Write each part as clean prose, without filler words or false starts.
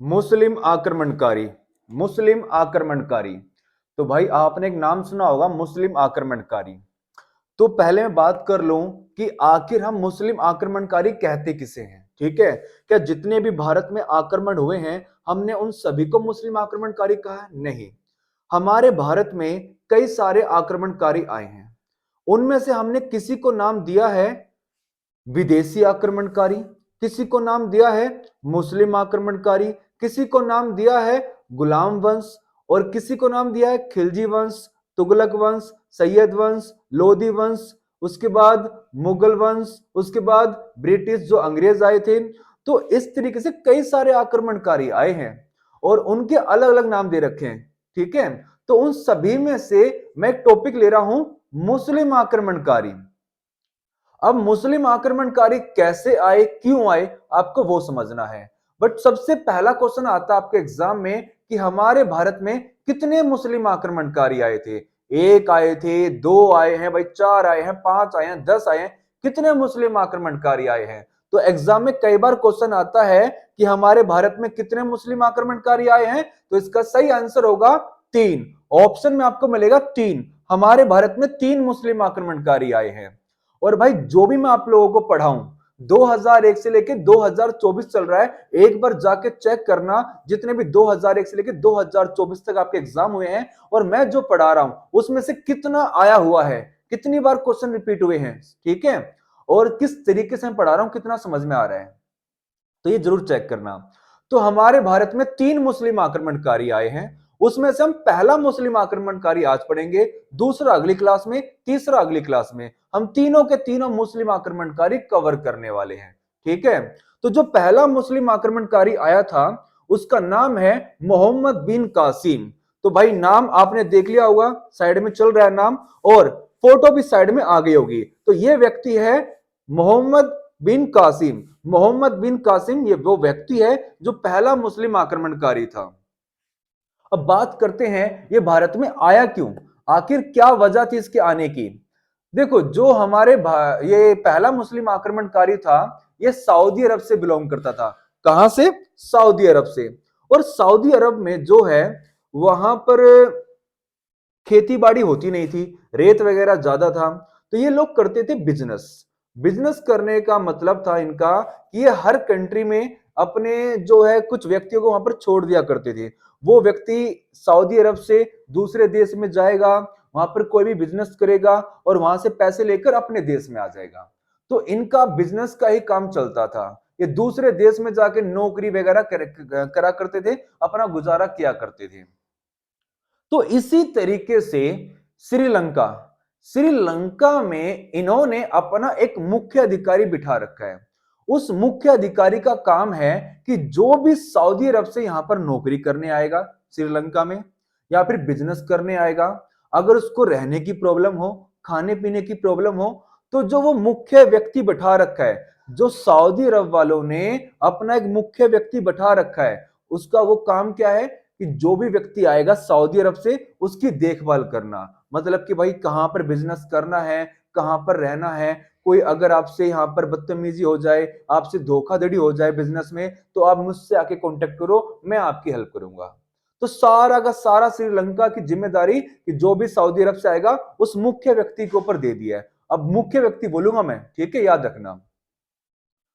मुस्लिम आक्रमणकारी। मुस्लिम आक्रमणकारी। तो भाई आपने एक नाम सुना होगा, मुस्लिम आक्रमणकारी। तो पहले मैं बात कर लूं कि आखिर हम मुस्लिम आक्रमणकारी कहते किसे हैं। ठीक है, क्या जितने भी भारत में आक्रमण हुए हैं हमने उन सभी को मुस्लिम आक्रमणकारी कहा है? नहीं। हमारे भारत में कई सारे आक्रमणकारी आए हैं, उनमें से हमने किसी को नाम दिया है विदेशी आक्रमणकारी, किसी को नाम दिया है मुस्लिम आक्रमणकारी, किसी को नाम दिया है गुलाम वंश, और किसी को नाम दिया है खिलजी वंश, तुगलक वंश, सैयद वंश, लोधी वंश, उसके बाद मुगल वंश, उसके बाद ब्रिटिश जो अंग्रेज आए थे। तो इस तरीके से कई सारे आक्रमणकारी आए हैं और उनके अलग अलग नाम दे रखे हैं। ठीक है, तो उन सभी में से मैं एक टॉपिक ले रहा हूं, मुस्लिम आक्रमणकारी। अब मुस्लिम आक्रमणकारी कैसे आए, क्यों आए, आपको वो समझना है। बट सबसे पहला क्वेश्चन आता है आपके एग्जाम में कि हमारे भारत में कितने मुस्लिम आक्रमणकारी आए थे। एक आए थे, दो आए हैं भाई, चार आए हैं, पांच आए हैं, 10 आए हैं, कितने मुस्लिम आक्रमणकारी आए हैं। तो एग्जाम में कई बार क्वेश्चन आता है कि हमारे भारत में कितने मुस्लिम आक्रमणकारी आए हैं, तो इसका सही आंसर होगा 3। ऑप्शन में आपको मिलेगा 3। हमारे भारत में 3 मुस्लिम आक्रमणकारी आए हैं। और भाई जो भी मैं आप लोगों को पढ़ाऊं 2001 से लेके 2024 चल रहा है, एक बार जाके चेक करना जितने भी 2001 से लेके 2024 तक आपके एग्जाम हुए हैं और मैं जो पढ़ा रहा हूं उसमें से कितना आया हुआ है, कितनी बार क्वेश्चन रिपीट हुए हैं। ठीक है, और किस तरीके से मैं पढ़ा रहा हूं, कितना समझ में आ रहा है, तो ये जरूर चेक करना। तो हमारे भारत में 3 मुस्लिम आक्रमणकारी आए हैं, उसमें से हम पहला मुस्लिम आक्रमणकारी आज पढ़ेंगे, दूसरा अगली क्लास में, तीसरा अगली क्लास में। हम तीनों के तीनों मुस्लिम आक्रमणकारी कवर करने वाले हैं। ठीक है, तो जो पहला मुस्लिम आक्रमणकारी आया था उसका नाम है मोहम्मद बिन कासिम। तो भाई नाम आपने देख लिया होगा, साइड में चल रहा है नाम, और फोटो भी साइड में आ गई होगी। तो ये व्यक्ति है मोहम्मद बिन कासिम। मोहम्मद बिन कासिम ये वो व्यक्ति है जो पहला मुस्लिम आक्रमणकारी था। अब बात करते हैं ये भारत में आया क्यों, आखिर क्या वजह थी इसके आने की। देखो जो हमारे ये पहला मुस्लिम आक्रमणकारी था ये सऊदी अरब से बिलोंग करता था। कहां से? सऊदी अरब से। और सऊदी अरब में जो है वहां पर खेती बाड़ी होती नहीं थी, रेत वगैरह ज्यादा था, तो ये लोग करते थे बिजनेस। बिजनेस करने का मतलब था इनका कि ये हर कंट्री में अपने जो है कुछ व्यक्तियों को वहां पर छोड़ दिया करते थे। वो व्यक्ति सऊदी अरब से दूसरे देश में जाएगा, वहां पर कोई भी बिजनेस करेगा और वहां से पैसे लेकर अपने देश में आ जाएगा। तो इनका बिजनेस का ही काम चलता था, ये दूसरे देश में जाके नौकरी वगैरह करा करते थे, अपना गुजारा किया करते थे। तो इसी तरीके से श्रीलंका, श्रीलंका में इन्होंने अपना एक मुख्य अधिकारी बिठा रखा है। उस मुख्य अधिकारी का काम है कि जो भी सऊदी अरब से यहां पर नौकरी करने आएगा श्रीलंका में या फिर बिजनेस करने आएगा, अगर उसको रहने की प्रॉब्लम हो, खाने पीने की प्रॉब्लम हो, तो जो वो मुख्य व्यक्ति बैठा रखा है, जो सऊदी अरब वालों ने अपना एक मुख्य व्यक्ति बैठा रखा है, उसका वो काम क्या है कि जो भी व्यक्ति आएगा सऊदी अरब से उसकी देखभाल करना। मतलब कि भाई कहां पर बिजनेस करना है, कहां पर रहना है, कोई अगर आपसे यहाँ पर बदतमीजी हो जाए, आपसे धोखाधड़ी हो जाए बिजनेस में, तो आप मुझसे आके कांटेक्ट करो, मैं आपकी हेल्प करूंगा। तो सारा का सारा श्रीलंका की जिम्मेदारी कि जो भी सऊदी अरब से आएगा उस मुख्य व्यक्ति के ऊपर दे दिया है। अब मुख्य व्यक्ति बोलूंगा मैं, ठीक है, याद रखना,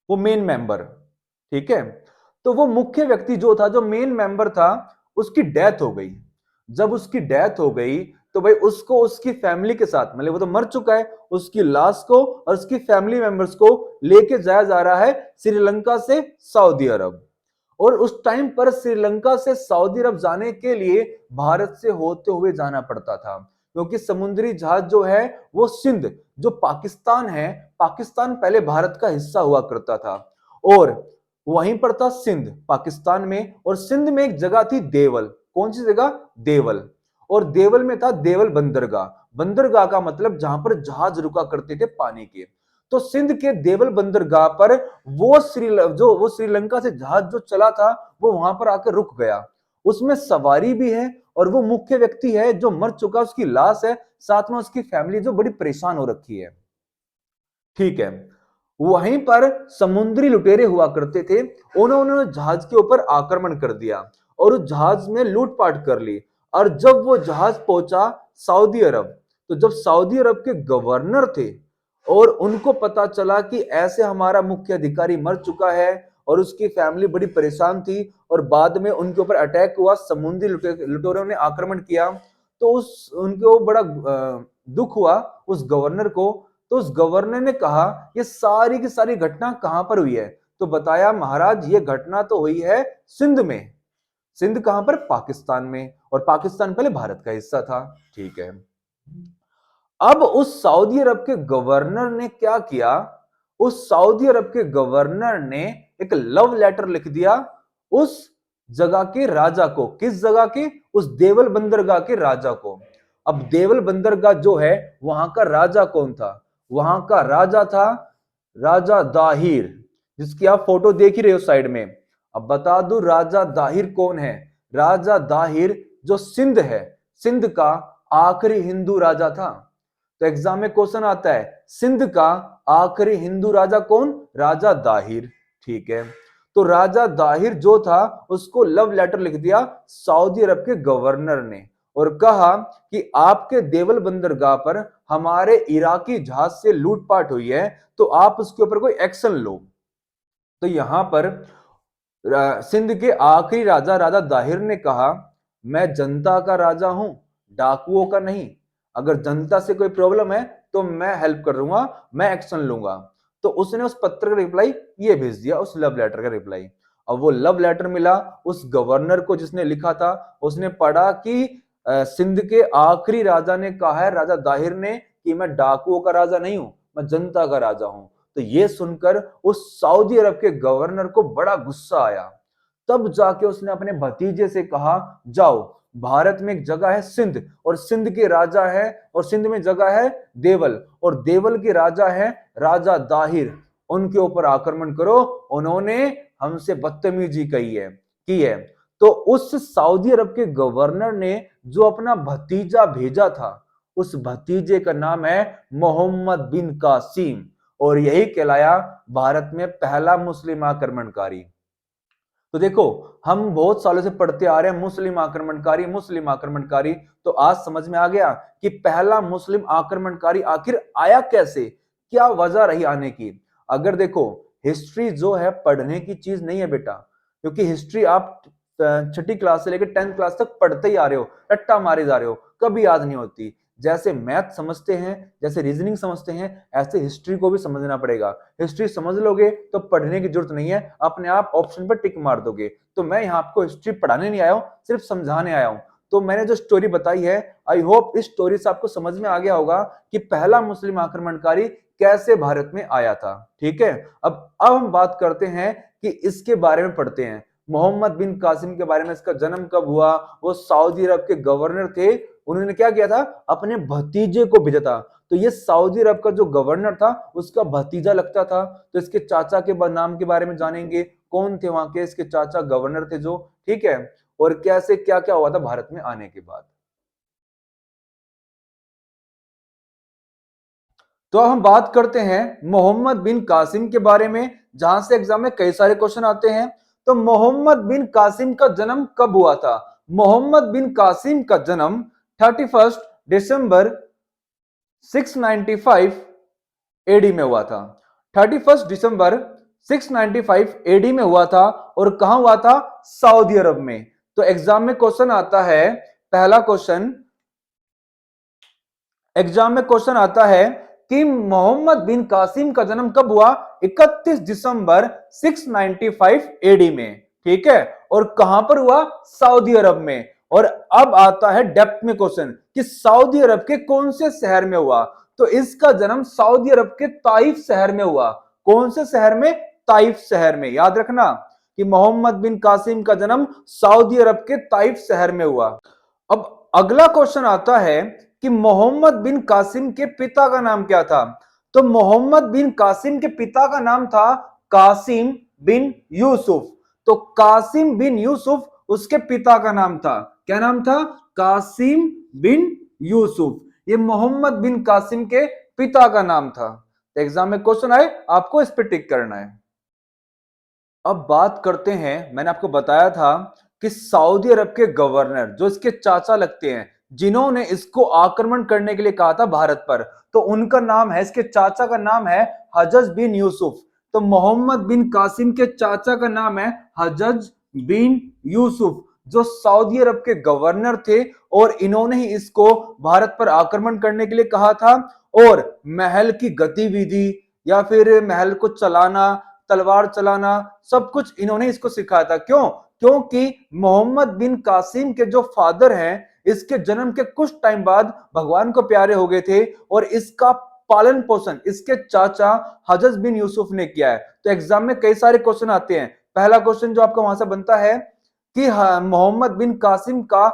वो मेन मेंबर। ठीक है, तो वो मुख्य व्यक्ति जो था, जो मेन मेंबर था, उसकी डेथ हो गई। जब उसकी डेथ हो गई तो भाई उसको उसकी फैमिली के साथ, मतलब वो तो मर चुका है, उसकी लाश को और उसकी फैमिली मेंबर्स को लेके जाया जा रहा है श्रीलंका से सऊदी अरब। और उस टाइम पर श्रीलंका से सऊदी अरब जाने के लिए भारत से होते हुए जाना पड़ता था, क्योंकि समुद्री जहाज जो है वो सिंध, जो पाकिस्तान है, पाकिस्तान पहले भारत का हिस्सा हुआ करता था, और वहीं पर था सिंध पाकिस्तान में, और सिंध में एक जगह थी देवल। कौन सी जगह? देवल। और देवल में था देवल बंदरगाह। बंदरगाह का मतलब जहां पर जहाज रुका करते थे पानी के। तो सिंध के देवल बंदरगाह पर वो श्रीलंका से जहाज जो चला था वो वहां पर आकर रुक गया। उसमें सवारी भी है और वो मुख्य व्यक्ति है जो मर चुका, उसकी लाश है, साथ में उसकी फैमिली जो बड़ी परेशान हो रखी है। ठीक है, वहीं पर समुद्री लुटेरे हुआ करते थे, उन्होंने जहाज के ऊपर आक्रमण कर दिया और उस जहाज में लूटपाट कर ली। और जब वो जहाज पहुंचा सऊदी अरब, तो जब सऊदी अरब के गवर्नर थे और उनको पता चला कि ऐसे हमारा मुख्य अधिकारी मर चुका है और उसकी फैमिली बड़ी परेशान थी और बाद में उनके ऊपर अटैक हुआ, समुद्री लुटेरों ने आक्रमण किया, तो उस उनको बड़ा दुख हुआ उस गवर्नर को। तो उस गवर्नर ने कहा ये सारी की सारी घटना कहां पर हुई है? तो बताया महाराज ये घटना तो हुई है सिंध में। सिंध कहां पर? पाकिस्तान में, और पाकिस्तान पहले भारत का हिस्सा था। ठीक है। अब उस सऊदी अरब के गवर्नर ने क्या किया? उस सऊदी अरब के गवर्नर ने एक लव लेटर लिख दिया उस जगह के राजा को। किस जगह के? उस देवल बंदरगाह के राजा को। अब देवल बंदरगाह जो है, वहां का राजा कौन था? वहां का राजा था राजा दाहिर, जिसकी आप फोटो देख ही रहे हो साइड में। अब बता दूं राजा दाहिर कौन है? राजा दाहिर जो सिंध है, सिंध का आखिरी हिंदू राजा था। तो एग्जाम में क्वेश्चन आता है सिंध का आखिरी हिंदू राजा कौन? राजा दाहिर। ठीक है। तो राजा दाहिर जो था उसको लव लेटर लिख दिया सऊदी अरब के गवर्नर ने और कहा कि आपके देवल बंदरगाह पर हमारे इराकी जहाज से लूटपाट हुई है, तो आप उसके ऊपर कोई एक्शन लो। तो यहां पर सिंध के आखिरी राजा राजा दाहिर ने कहा मैं जनता का राजा हूं, डाकुओं का नहीं। अगर जनता से कोई प्रॉब्लम है तो मैं हेल्प करूंगा, मैं एक्शन लूंगा। तो उसने उस पत्र का रिप्लाई ये भेज दिया, उस लव लेटर का रिप्लाई। अब वो लव लेटर मिला उस गवर्नर को जिसने लिखा था, उसने पढ़ा कि सिंध के आखिरी राजा ने कहा है, राजा दाहिर ने, कि मैं डाकुओं का राजा नहीं हूं, मैं जनता का राजा हूं। तो ये सुनकर उस सऊदी अरब के गवर्नर को बड़ा गुस्सा आया। तब जाके उसने अपने भतीजे से कहा जाओ, भारत में एक जगह है सिंध, और सिंध के राजा है, और सिंध में जगह है देवल, और देवल के राजा है राजा दाहिर, उनके ऊपर आक्रमण करो, उन्होंने हमसे बदतमीजी की है। तो उस सऊदी अरब के गवर्नर ने जो अपना भतीजा भेजा था, उस भतीजे का नाम है मोहम्मद बिन कासिम, और यही कहलाया भारत में पहला मुस्लिम आक्रमणकारी। तो देखो हम बहुत सालों से पढ़ते आ रहे हैं मुस्लिम आक्रमणकारी, मुस्लिम आक्रमणकारी। तो आज समझ में आ गया कि पहला मुस्लिम आक्रमणकारी आखिर आया कैसे, क्या वजह रही आने की। अगर देखो हिस्ट्री जो है पढ़ने की चीज नहीं है बेटा, क्योंकि हिस्ट्री आप छठी क्लास से लेकर 10th क्लास तक पढ़ते ही आ रहे हो, रट्टा मारे जा रहे हो, कभी याद नहीं होती। जैसे मैथ समझते हैं, जैसे रीजनिंग समझते हैं, ऐसे हिस्ट्री को भी समझना पड़ेगा। हिस्ट्री समझ लोगे तो पढ़ने की जरूरत नहीं है, अपने आप ऑप्शन पर टिक मार दोगे। तो मैं यहाँ आपको हिस्ट्री पढ़ाने नहीं आया हूँ, सिर्फ समझाने आया हूँ। तो मैंने जो स्टोरी बताई है, आई होप इस स्टोरी से आपको समझ में आ गया होगा कि पहला मुस्लिम आक्रमणकारी कैसे भारत में आया था। ठीक है। अब हम बात करते हैं कि इसके बारे में पढ़ते हैं, मोहम्मद बिन कासिम के बारे में। इसका जन्म कब हुआ? वो सऊदी अरब के गवर्नर थे, उन्होंने क्या किया था? अपने भतीजे को भेजा था। तो ये सऊदी अरब का जो गवर्नर था उसका भतीजा लगता था। तो इसके चाचा के नाम के बारे में जानेंगे, कौन थे वहां के इसके चाचा गवर्नर थे जो। ठीक है। और कैसे क्या क्या हुआ था भारत में आने के बाद। तो अब हम बात करते हैं मोहम्मद बिन कासिम के बारे में, जहां से एग्जाम में कई सारे क्वेश्चन आते हैं। तो मोहम्मद बिन कासिम का जन्म कब हुआ था? मोहम्मद बिन कासिम का जन्म 31 दिसंबर 695 एडी में हुआ था। 31 दिसंबर 695 एडी में हुआ था। और कहां हुआ था? सऊदी अरब में। तो एग्जाम में क्वेश्चन आता है, पहला क्वेश्चन एग्जाम में क्वेश्चन आता है कि मोहम्मद बिन कासिम का जन्म कब हुआ? 31 दिसंबर 695 एडी में। ठीक है। और कहां पर हुआ? सऊदी अरब में। और अब आता है डेप्थ में क्वेश्चन कि सऊदी अरब के कौन से शहर में हुआ? तो इसका जन्म सऊदी अरब के ताइफ शहर में हुआ। कौन से शहर में? ताइफ शहर में। याद रखना कि मोहम्मद बिन कासिम का जन्म सऊदी अरब के ताइफ शहर में हुआ। अब अगला क्वेश्चन आता है कि मोहम्मद बिन कासिम के पिता का नाम क्या था? तो मोहम्मद बिन कासिम के पिता का नाम था कासिम बिन यूसुफ। तो कासिम बिन यूसुफ उसके पिता का नाम था। क्या नाम था? कासिम बिन यूसुफ। ये मोहम्मद बिन कासिम के पिता का नाम था। तो एग्जाम में क्वेश्चन आए आपको इस पे टिक करना है। अब बात करते हैं, मैंने आपको बताया था कि सऊदी अरब के गवर्नर जो इसके चाचा लगते हैं, जिन्होंने इसको आक्रमण करने के लिए कहा था भारत पर, तो उनका नाम है, इसके चाचा का नाम है हज्जज बिन यूसुफ। तो मोहम्मद बिन कासिम के चाचा का नाम है हज्जज बिन यूसुफ, जो सऊदी अरब के गवर्नर थे, और इन्होंने ही इसको भारत पर आक्रमण करने के लिए कहा था। और महल की गतिविधि या फिर महल को चलाना, तलवार चलाना, सब कुछ इन्होंने इसको सिखाया था। क्यों? क्योंकि मोहम्मद बिन कासिम के जो फादर हैं, इसके जन्म के कुछ टाइम बाद भगवान को प्यारे हो गए थे, और इसका पालन पोषण इसके चाचा हज्जज बिन यूसुफ ने किया है। तो एग्जाम में कई सारे क्वेश्चन आते हैं। पहला क्वेश्चन जो आपका वहां से बनता है कि मोहम्मद बिन कासिम का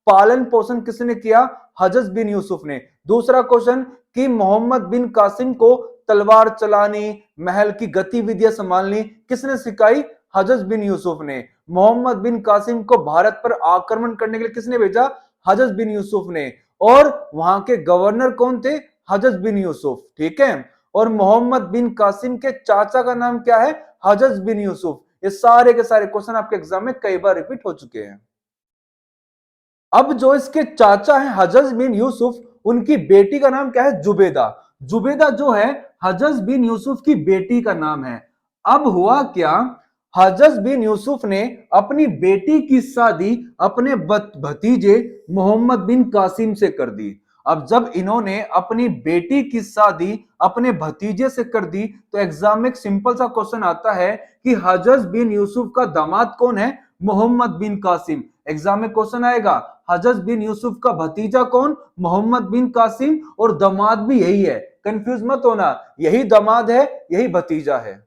पालन पोषण किसने किया? हज्जज बिन यूसुफ ने। दूसरा क्वेश्चन कि मोहम्मद बिन कासिम को तलवार चलानी, महल की गतिविधियां संभालनी किसने सिखाई? हज्जज बिन यूसुफ ने। मोहम्मद बिन कासिम को भारत पर आक्रमण करने के लिए किसने भेजा? हज्जज बिन यूसुफ ने। और वहां के गवर्नर कौन थे? हज्जज बिन यूसुफ। ठीक है। और मोहम्मद बिन कासिम के चाचा का नाम क्या है? हज्जज बिन यूसुफ। ये सारे के सारे क्वेश्चन आपके एग्जाम में कई बार रिपीट हो चुके हैं। अब जो इसके चाचा हैं हज्जज बिन यूसुफ, उनकी बेटी का नाम क्या है? जुबेदा। जुबेदा जो है हज्जज बिन यूसुफ की बेटी का नाम है। अब हुआ क्या, हज्जज बिन यूसुफ ने अपनी बेटी की शादी अपने भतीजे मोहम्मद बिन कासिम से कर दी। अब जब इन्होंने अपनी बेटी की शादी अपने भतीजे से कर दी, तो एग्जाम में एक सिंपल सा क्वेश्चन आता है कि हज्जज बिन यूसुफ का दामाद कौन है? मोहम्मद बिन कासिम। एग्जाम में क्वेश्चन आएगा हज्जज बिन यूसुफ का भतीजा कौन? मोहम्मद बिन कासिम। और दामाद भी यही है, कंफ्यूज मत होना, यही दामाद है, यही भतीजा है।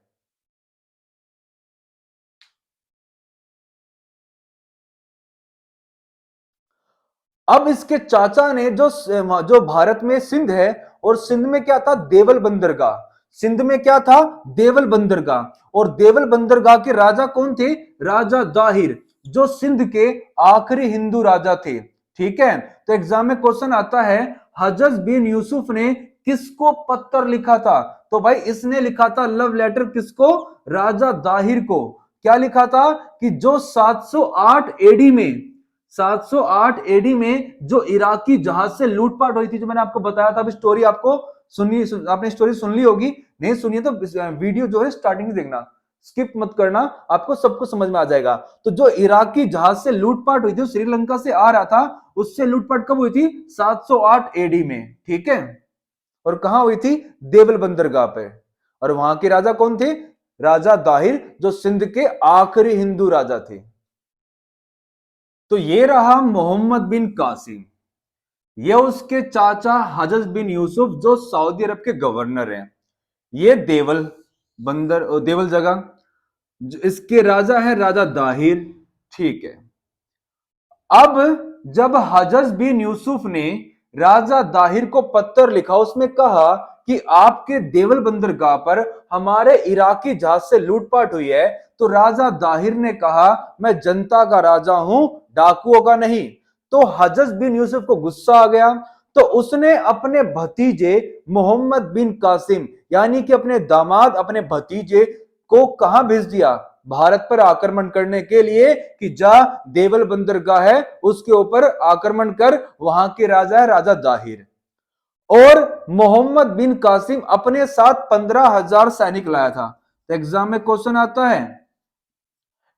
अब इसके चाचा ने जो भारत में सिंध है, और सिंध में क्या था? देवल बंदरगाह। सिंध में क्या था? देवल बंदरगाह। और देवल बंदरगाह के राजा कौन थे? राजा दाहिर, जो सिंध के आखिरी हिंदू राजा थे। ठीक है। तो एग्जाम में क्वेश्चन आता है हज्जज बिन यूसुफ ने किसको पत्र लिखा था? तो भाई इसने लिखा था लव लेटर, किसको? राजा दाहिर को। क्या लिखा था कि जो 708 एडी में 708 एडी में जो इराकी जहाज से लूटपाट हुई थी, जो मैंने आपको बताया था, अभी स्टोरी आपको आपने स्टोरी सुन ली होगी, नहीं सुनिए तो वीडियो जो है स्टार्टिंग से देखना, स्किप मत करना, आपको सब कुछ समझ में आ जाएगा। तो जो इराकी जहाज से लूटपाट हुई थी, श्रीलंका से आ रहा था, उससे लूटपाट कब हुई थी? 708 एडी में। ठीक है। और कहां हुई थी? देवल बंदरगाह पे। और वहां के राजा कौन थे? राजा दाहिर, जो सिंध के आखिरी हिंदू राजा थे। तो ये रहा मोहम्मद बिन कासिम, ये उसके चाचा हज्जज बिन यूसुफ, जो सऊदी अरब के गवर्नर हैं। ये देवल जगह, इसके राजा है राजा दाहिर। ठीक है। अब जब हज्जज बिन यूसुफ ने राजा दाहिर को पत्र लिखा, उसमें कहा कि आपके देवल बंदरगाह पर हमारे इराकी जहाज से लूटपाट हुई है, तो राजा दाहिर ने कहा मैं जनता का राजा हूं, डाकुओं का नहीं। तो हज्जज बिन यूसुफ को गुस्सा आ गया, तो उसने अपने भतीजे मोहम्मद बिन कासिम, यानी कि अपने दामाद, अपने भतीजे को कहां भेज दिया? भारत पर आक्रमण करने के लिए, कि जा देवल बंदरगाह है उसके ऊपर आक्रमण कर, वहां के राजा है राजा दाहिर। और मोहम्मद बिन कासिम अपने साथ 15,000 सैनिक लाया था। तो एग्जाम में क्वेश्चन आता है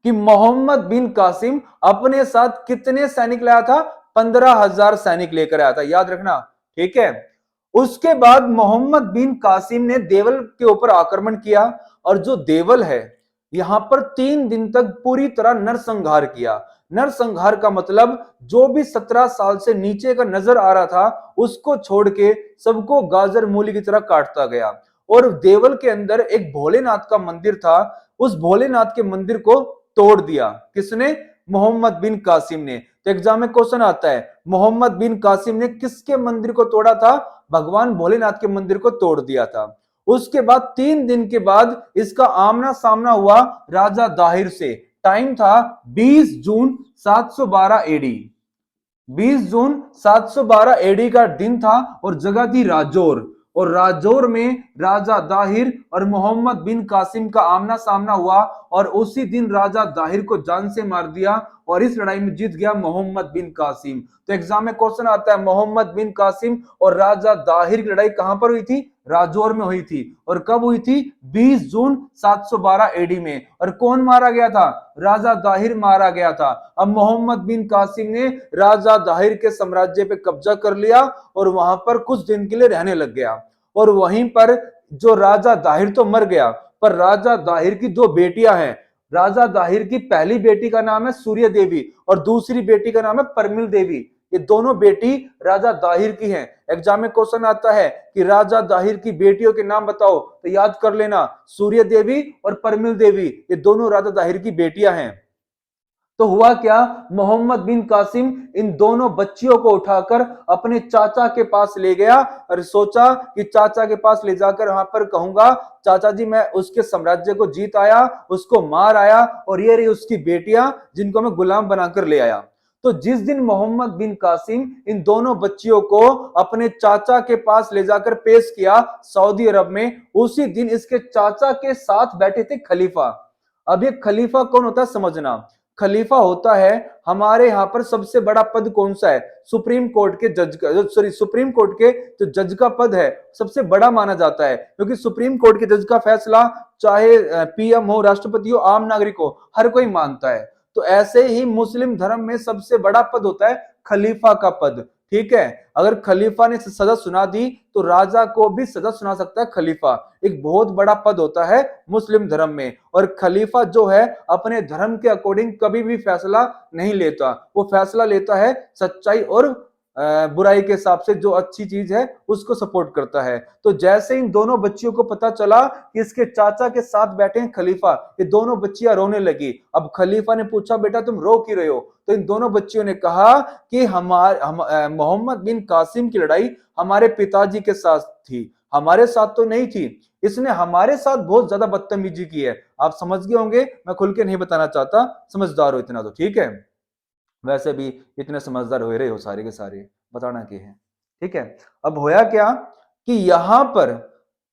कि मोहम्मद बिन कासिम अपने साथ कितने सैनिक लाया था? 15,000 सैनिक लेकर आया था, याद रखना। ठीक है। उसके बाद मोहम्मद बिन कासिम ने देवल के ऊपर आक्रमण किया, और जो देवल है यहां पर 3 दिन तक पूरी तरह नरसंहार किया। नरसंहार का मतलब जो भी 17 साल से नीचे का नजर आ रहा था, उसको छोड़ के सबको गाजर मूली की तरह काटता गया। और देवल के अंदर एक भोलेनाथ का मंदिर था, उस भोलेनाथ के मंदिर को तोड़ दिया। किसने? मोहम्मद बिन कासिम ने। तो एग्जाम में क्वेश्चन आता है मोहम्मद बिन कासिम ने किसके मंदिर को तोड़ा था? भगवान भोलेनाथ के मंदिर को तोड़ दिया था। उसके बाद 3 दिन के बाद इसका आमना सामना हुआ राजा दाहिर से। टाइम था 20 जून 712 एडी। 20 जून 712 एडी का दिन था, और जगह थी राजौर। और राजौर में राजा दाहिर और मोहम्मद बिन कासिम का आमना सामना हुआ और उसी दिन राजा दाहिर को जान से मार दिया और इस लड़ाई में जीत गया मोहम्मद बिन कासिम। तो एग्जाम में क्वेश्चन आता है मोहम्मद बिन कासिम और राजा दाहिर की लड़ाई कहां पर हुई थी? राजौर में हुई थी। और कब हुई थी? 20 जून 712 एडी में। और कौन मारा गया था? राजा दाहिर मारा गया था। अब मोहम्मद बिन कासिम ने राजा दाहिर के साम्राज्य पे कब्जा कर लिया और वहां पर कुछ दिन के लिए रहने लग गया। और वहीं पर जो राजा दाहिर तो मर गया, पर राजा दाहिर की दो बेटियां हैं। राजा दाहिर की पहली बेटी का नाम है सूर्य देवी और दूसरी बेटी का नाम है परमिल देवी। ये दोनों बेटी राजा दाहिर की हैं। एग्जाम में क्वेश्चन आता है कि राजा दाहिर की बेटियों के नाम बताओ, तो याद कर लेना सूर्य देवी और परमिल देवी, ये दोनों राजा दाहिर की बेटियां हैं। तो हुआ क्या, मोहम्मद बिन कासिम इन दोनों बच्चियों को उठाकर अपने चाचा के पास ले गया और सोचा कि चाचा के पास ले जाकर वहां पर कहूंगा चाचा जी मैं उसके साम्राज्य को जीत आया, उसको मार आया और ये रही उसकी बेटियां जिनको मैं गुलाम बनाकर ले आया। तो जिस दिन मोहम्मद बिन कासिम इन दोनों बच्चियों को अपने चाचा के पास ले जाकर पेश किया सऊदी अरब में, उसी दिन इसके चाचा के साथ बैठे थे खलीफा। अब ये खलीफा कौन होता है समझना। खलीफा होता है हमारे यहाँ पर सबसे बड़ा पद कौन सा है? सुप्रीम कोर्ट के जज का, सॉरी सुप्रीम कोर्ट के जो जज का पद है सबसे बड़ा माना जाता है, क्योंकि सुप्रीम कोर्ट के जज का फैसला चाहे पीएम हो, राष्ट्रपति हो, आम नागरिक हो, हर कोई मानता है। तो ऐसे ही मुस्लिम धर्म में सबसे बड़ा पद होता है खलीफा का पद। ठीक है, अगर खलीफा ने सजा सुना दी तो राजा को भी सजा सुना सकता है खलीफा। एक बहुत बड़ा पद होता है मुस्लिम धर्म में। और खलीफा जो है अपने धर्म के अकॉर्डिंग कभी भी फैसला नहीं लेता, वो फैसला लेता है सच्चाई और बुराई के हिसाब से, जो अच्छी चीज है उसको सपोर्ट करता है। तो जैसे इन दोनों बच्चियों को पता चला कि इसके चाचा के साथ बैठे हैं खलीफा, ये दोनों बच्चियां रोने लगी। अब खलीफा ने पूछा बेटा तुम रो क्यों रहे हो? तो इन दोनों बच्चियों ने कहा कि मोहम्मद बिन कासिम की लड़ाई हमारे पिताजी के साथ थी, हमारे साथ तो नहीं थी। इसने हमारे साथ बहुत ज्यादा बदतमीजी की है। आप समझ गए होंगे, मैं खुल के नहीं बताना चाहता, समझदार हो इतना तो ठीक है। वैसे भी इतने समझदार हो रहे हो सारे के सारे, बताना क्या है। ठीक है, अब होया क्या कि यहां पर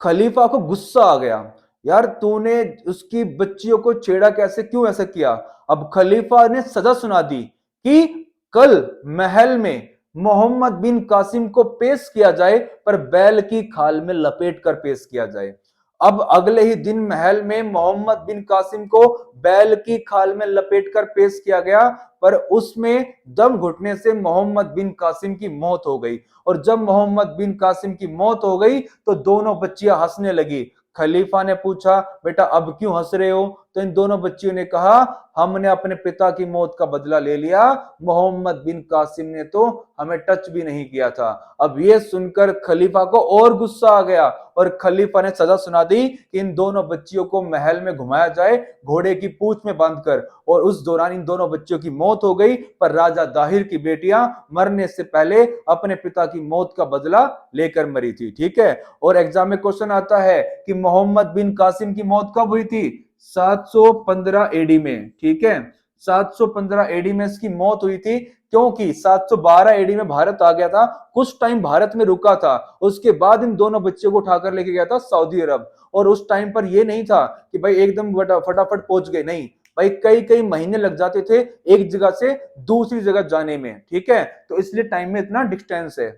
खलीफा को गुस्सा आ गया, यार तूने उसकी बच्चियों को छेड़ा कैसे, क्यों ऐसा किया? अब खलीफा ने सजा सुना दी कि कल महल में मोहम्मद बिन कासिम को पेश किया जाए, पर बैल की खाल में लपेट कर पेश किया जाए। अब अगले ही दिन महल में मोहम्मद बिन कासिम को बैल की खाल में लपेट कर पेश किया गया, पर उसमें दम घुटने से मोहम्मद बिन कासिम की मौत हो गई। और जब मोहम्मद बिन कासिम की मौत हो गई तो दोनों बच्चियां हंसने लगी। खलीफा ने पूछा बेटा अब क्यों हंस रहे हो? तो इन दोनों बच्चियों ने कहा हमने अपने पिता की मौत का बदला ले लिया, मोहम्मद बिन कासिम ने तो हमें टच भी नहीं किया था। अब ये सुनकर खलीफा को और गुस्सा आ गया और खलीफा ने सजा सुना दी कि इन दोनों बच्चियों को महल में घुमाया जाए घोड़े की पूंछ में बांधकर। और उस दौरान इन दोनों बच्चियों की मौत हो गई, पर राजा दाहिर की बेटियां मरने से पहले अपने पिता की मौत का बदला लेकर मरी थी। ठीक है, और एग्जाम में क्वेश्चन आता है कि मोहम्मद बिन कासिम की मौत कब हुई थी? 715 एडी में। ठीक है, 715 एडी में इसकी मौत हुई थी, क्योंकि 712 एडी में भारत आ गया था, कुछ टाइम भारत में रुका था, उसके बाद इन दोनों बच्चों को उठाकर लेके गया था सऊदी अरब। और उस टाइम पर ये नहीं था कि भाई एकदम फटाफट पहुंच गए, नहीं भाई, कई कई महीने लग जाते थे एक जगह से दूसरी जगह जाने में। ठीक है, तो इसलिए टाइम में इतना डिस्टेंस है।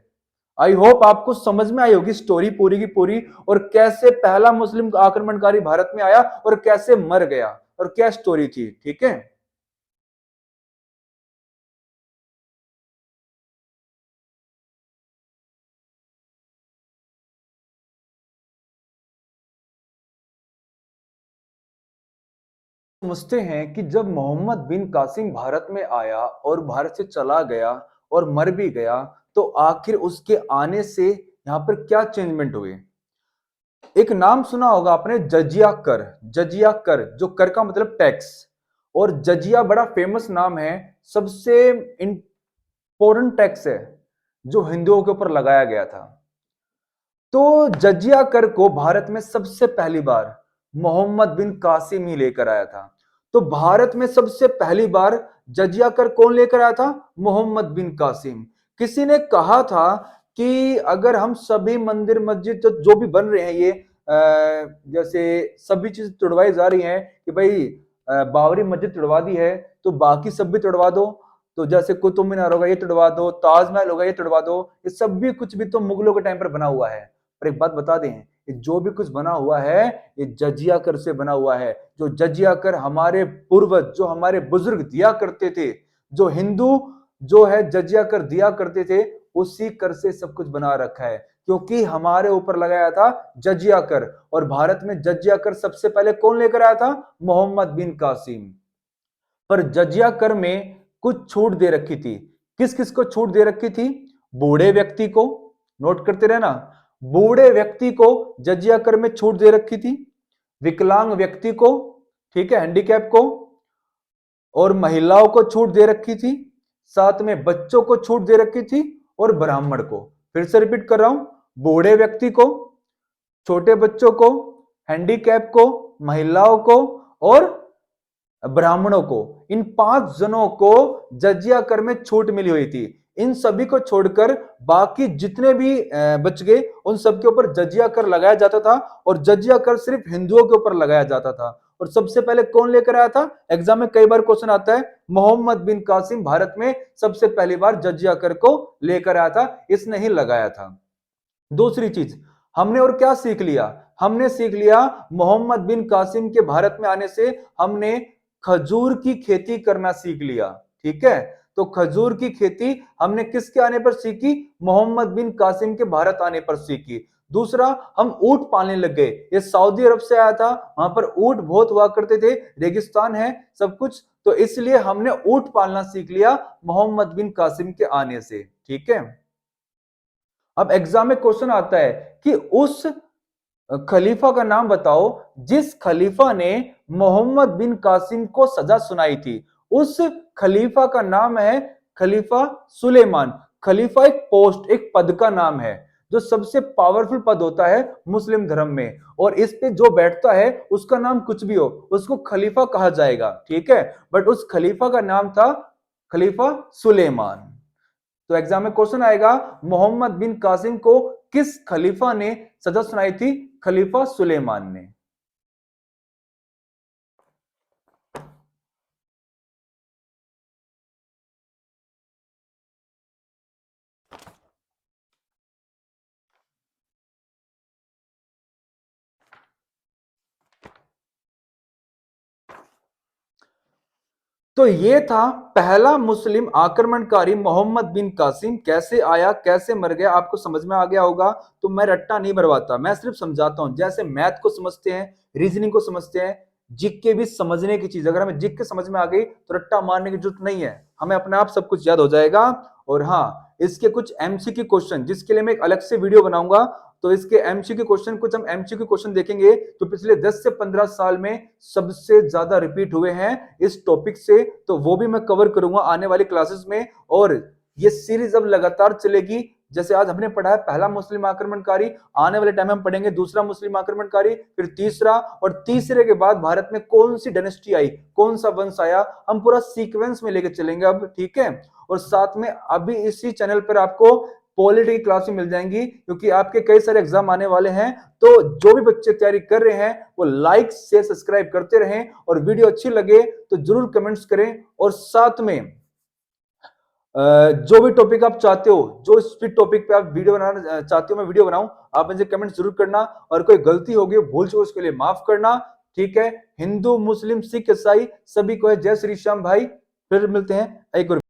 आई होप आपको समझ में आई होगी स्टोरी पूरी की पूरी, और कैसे पहला मुस्लिम आक्रमणकारी भारत में आया और कैसे मर गया और क्या स्टोरी थी। ठीक है, समझते हैं कि जब मोहम्मद बिन कासिम भारत में आया और भारत से चला गया और मर भी गया, तो आखिर उसके आने से यहाँ पर क्या चेंजमेंट हुए। एक नाम सुना होगा आपने, जजिया कर। जजिया कर, जो कर का मतलब टैक्स, और जजिया बड़ा फेमस नाम है, सबसे इंपॉर्टेंट टैक्स है जो हिंदुओं के ऊपर लगाया गया था। तो जजिया कर को भारत में सबसे पहली बार मोहम्मद बिन कासिम ही लेकर आया था। तो भारत में सबसे पहली बार जजिया कर कौन लेकर आया था? मोहम्मद बिन कासिम। किसी ने कहा था कि अगर हम सभी मंदिर मस्जिद जो भी बन रहे हैं ये जैसे सभी चीज तोड़वाई जा रही हैं कि भाई बाबरी मस्जिद तोड़वा दी है तो बाकी सब भी तोड़वा दो, तो जैसे कुतुब मीनार होगा ये तोड़वा दो, ताजमहल होगा ये तोड़वा दो, ये सब भी कुछ भी तो मुगलों के टाइम पर बना हुआ है। पर एक बात बता दें, ये जो भी कुछ बना हुआ है ये जजिया कर से बना हुआ है। जो जजिया कर हमारे पूर्वज जो हमारे बुजुर्ग दिया करते थे, जो हिंदू जो है जजिया कर दिया करते थे, उसी कर से सब कुछ बना रखा है, क्योंकि हमारे ऊपर लगाया था जजिया कर। और भारत में जजिया कर सबसे पहले कौन लेकर आया था? मोहम्मद बिन कासिम। पर जजिया कर में कुछ छूट दे रखी थी। किस किस को छूट दे रखी थी? बूढ़े व्यक्ति को, नोट करते रहना, बूढ़े व्यक्ति को जजिया कर में छूट दे रखी थी, विकलांग व्यक्ति को, ठीक है, हैंडीकैप को, और महिलाओं को छूट दे रखी थी, साथ में बच्चों को छूट दे रखी थी, और ब्राह्मण को। फिर से रिपीट कर रहा हूं, बूढ़े व्यक्ति को, छोटे बच्चों को, हैंडीकैप को, महिलाओं को और ब्राह्मणों को, इन 5 जनों को जजिया कर में छूट मिली हुई थी। इन सभी को छोड़कर बाकी जितने भी बच गए उन सबके ऊपर जजिया कर लगाया जाता था, और जजिया कर सिर्फ हिंदुओं के ऊपर लगाया जाता था। और सबसे पहले कौन लेकर आया था? एग्जाम में कई बार क्वेश्चन आता है, मोहम्मद बिन कासिम भारत में सबसे पहली बार जजिया कर को लेकर आया था, इसने ही लगाया था। दूसरी चीज हमने और क्या सीख लिया? हमने सीख लिया मोहम्मद बिन कासिम के भारत में आने से हमने खजूर की खेती करना सीख लिया। ठीक है, तो खजूर की खेती हमने किसके आने पर सीखी? मोहम्मद बिन कासिम के भारत आने पर सीखी। दूसरा, हम ऊंट पालने लग गए। ये सऊदी अरब से आया था, वहां पर ऊंट बहुत हुआ करते थे, रेगिस्तान है सब कुछ, तो इसलिए हमने ऊंट पालना सीख लिया मोहम्मद बिन कासिम के आने से। ठीक है, अब एग्जाम में क्वेश्चन आता है कि उस खलीफा का नाम बताओ जिस खलीफा ने मोहम्मद बिन कासिम को सजा सुनाई थी। उस खलीफा का नाम है खलीफा सुलेमान। खलीफा एक पोस्ट, एक पद का नाम है, जो सबसे पावरफुल पद होता है मुस्लिम धर्म में, और इस पे जो बैठता है उसका नाम कुछ भी हो उसको खलीफा कहा जाएगा। ठीक है, बट उस खलीफा का नाम था खलीफा सुलेमान। तो एग्जाम में क्वेश्चन आएगा, मोहम्मद बिन कासिम को किस खलीफा ने सजा सुनाई थी? खलीफा सुलेमान ने। तो ये था पहला मुस्लिम आक्रमणकारी मोहम्मद बिन कासिम। कैसे आया, कैसे मर गया, आपको समझ में आ गया होगा। तो मैं रट्टा नहीं भरवाता, मैं सिर्फ समझाता हूं। जैसे मैथ को समझते हैं, रीजनिंग को समझते हैं, जीके भी समझने की चीज। अगर हमें जीके समझ में आ गई तो रट्टा मारने की जरूरत नहीं है, हमें अपने आप सब कुछ याद हो जाएगा। और हाँ, इसके कुछ एमसीक्यू क्वेश्चन, जिसके लिए मैं एक अलग से वीडियो बनाऊंगा, तो इसके एमसीक्यू क्वेश्चन, कुछ हम एमसीक्यू क्वेश्चन देखेंगे तो पिछले 10 से 15 साल में सबसे ज्यादा रिपीट हुए हैं इस टॉपिक से, तो वो भी मैं कवर करूंगा आने वाली क्लासेस में। और ये सीरीज अब लगातार चलेगी। जैसे आज हमने पढ़ा है पहला मुस्लिम आक्रमणकारी, आने वाले टाइम में हम पढ़ेंगे दूसरा मुस्लिम आक्रमणकारी, फिर तीसरा, और तीसरे के बाद भारत में कौन सी डायनेस्टी आई, कौन सा वंश आया, हम पूरा सीक्वेंस में लेके चलेंगे अब। ठीक है, और साथ में अभी इसी चैनल पर आपको पॉलिटी की क्लास मिल जाएंगी, क्योंकि आपके कई सारे एग्जाम आने वाले हैं। तो जो भी बच्चे तैयारी कर रहे हैं वो लाइक शेयर सब्सक्राइब करते रहें, और वीडियो अच्छी लगे तो जरूर कमेंट्स करें। और साथ में जो भी टॉपिक आप चाहते हो, जो इस टॉपिक पे आप वीडियो बनाना चाहते हो मैं वीडियो बनाऊं, आप मुझे कमेंट जरूर करना। और कोई गलती होगी, भूल चूक, उसके लिए माफ करना। ठीक है, हिंदू मुस्लिम सिख ईसाई सभी को है जय श्री श्याम भाई। फिर मिलते हैं एक और